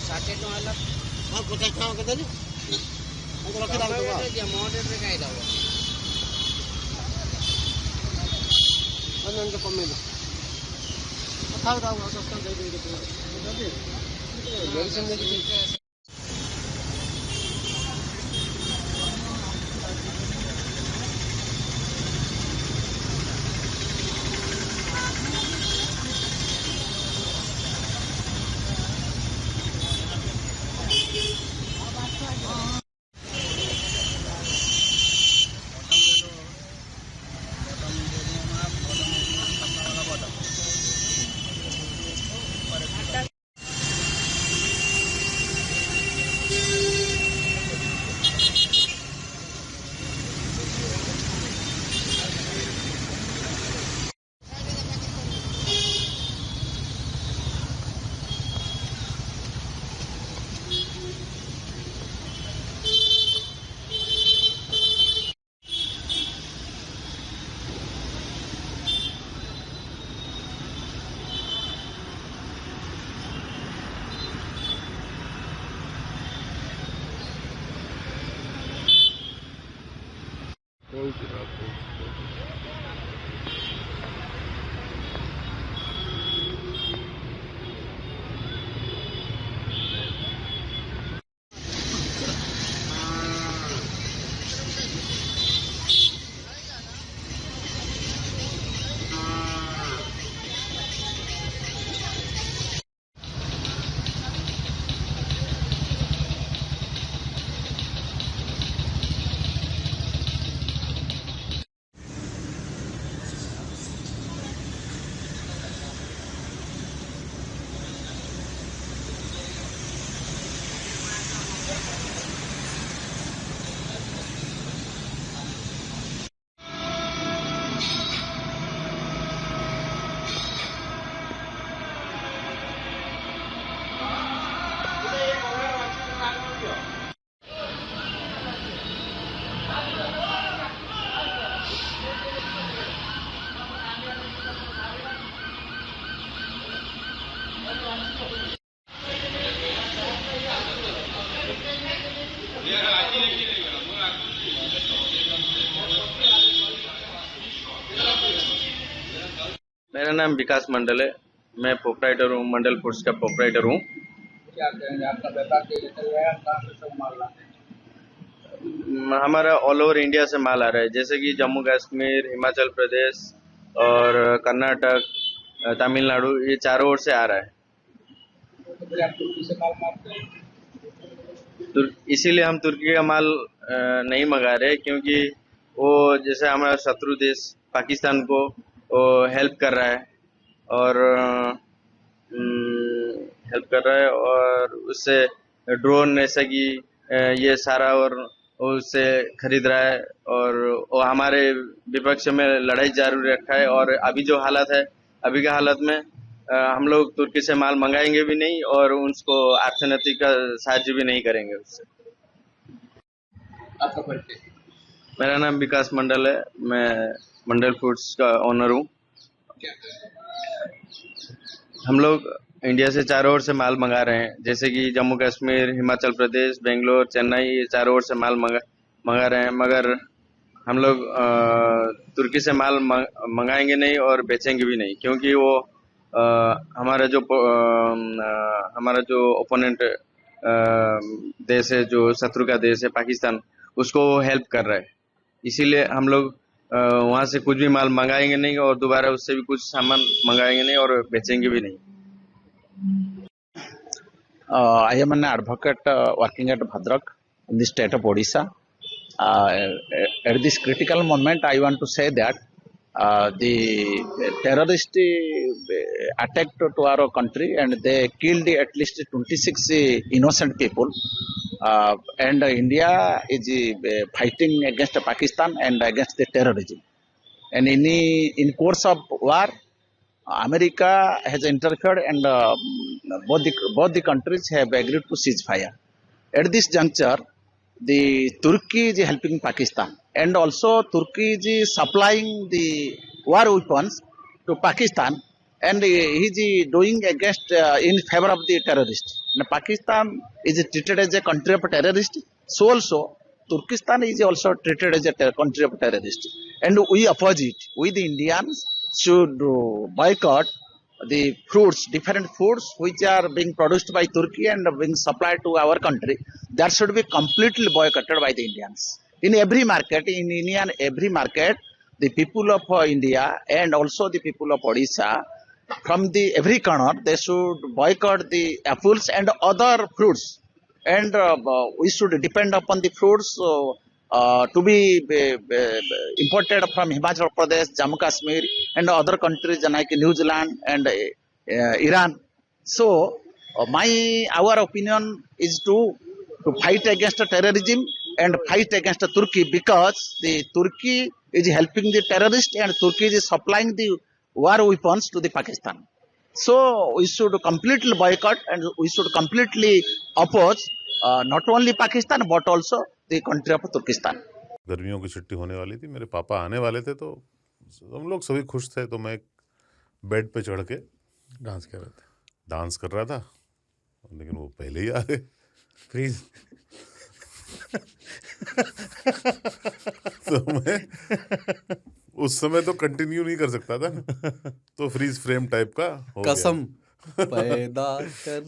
ଷାଠିଏ ଟଙ୍କା ହେଲା। ହଁ 50 ଟଙ୍କା କେତେ ରଖିଦେବ ମଡେଲରେ କାଇଁ ଦବ କମେଇବ ଥାଉ ଥାଉ 10 ଟଙ୍କା ଦେଇଦେବି ମେଡ଼ିସିନ ନେଇକି मेरा नाम विकास मंडल है। मैं प्रोपराइटर हूँ, मंडल फूड्स का प्रोपराइटर हूँ। क्या कहेंगे आपका व्यापार कैसे चल रहा है? कहाँ से सब माल लाते हैं? हमारा ऑल ओवर इंडिया से माल आ रहा है, जैसे कि जम्मू कश्मीर, हिमाचल प्रदेश और कर्नाटक, तमिलनाडु, ये चारों ओर से आ रहा है। तो फिर आप तुर्की से माल मारते हैं? इसीलिए हम तुर्की का माल नहीं मंगा रहे, क्योंकि वो जैसे हमारा शत्रु देश पाकिस्तान को हेल्प कर रहा है और उससे ड्रोन जैसा कि ये सारा और उससे खरीद रहा है और वो हमारे विपक्ष में लड़ाई जारी रखा है। और अभी जो हालत है, अभी के हालत में हम लोग तुर्की से माल मंगाएंगे भी नहीं और उसको अर्थनैतिक साहाय्य भी नहीं करेंगे उससे। आपका परिचय? मेरा नाम विकास मंडल है। मैं मंडल फूड्स का ओनर हूँ। हम लोग इंडिया से चारों ओर से माल मंगा रहे हैं, जैसे कि जम्मू कश्मीर, हिमाचल प्रदेश, बेंगलोर, चेन्नई, ये चारों ओर से माल मंगा रहे हैं। मगर हम लोग तुर्की से माल मंगाएंगे नहीं और बेचेंगे भी नहीं, क्योंकि वो हमारा जो ओपोनेंट देश है, जो शत्रु का देश है पाकिस्तान, उसको हेल्प कर रहा है। इसीलिए हम लोग वहां से कुछ भी माल मंगाएंगे नहीं और दोबारा उससे भी कुछ सामान मंगाएंगे नहीं और बेचेंगे भी नहीं। I am an advocate working at Bhadrak in the state of Odisha. At this critical moment, I want to say that the terrorist attacked to our country and they killed at least 26 innocent people. And India is fighting against Pakistan and against the terrorism. And in course of war, America has interfered and both the countries have agreed to cease fire. At this juncture, the Turkey is helping Pakistan, and also Turkey is supplying the war weapons to Pakistan, and he is doing against in favor of the terrorists. Now, Pakistan is treated as a country of terrorist, so also Turkestan is also treated as a country of terrorist, and we oppose it. We the Indians should boycott the fruits, different fruits which are being produced by Turkey and being supplied to our country, that should be completely boycotted by the Indians. In every market, in Indian every market, the people of India and also the people of Odisha, from the every corner, they should boycott the apples and other fruits, and we should depend upon the fruits to be imported from Himachal Pradesh, Jammu Kashmir, and other countries like New Zealand and Iran. So, our opinion is to fight against terrorism and fight against Turkey, because the Turkey is helping the terrorists and Turkey is supplying the war weapons to the Pakistan. So we should completely boycott and we should completely oppose not only Pakistan but also the country of Turkestan. गर्मियों की छुट्टी होने वाली थी, मेरे पापा आने वाले थे, तो हम लोग सभी खुश थे। तो मैं बेड पे चढ़ के डांस कर रहे थे, डांस कर रहा था, लेकिन वो पहले ही आ गए। फ्रीज। तो मैं उस समय तो कंटिन्यू नहीं कर सकता था ना, तो फ्रीज फ्रेम टाइप का हो गया। कसम पैदा कर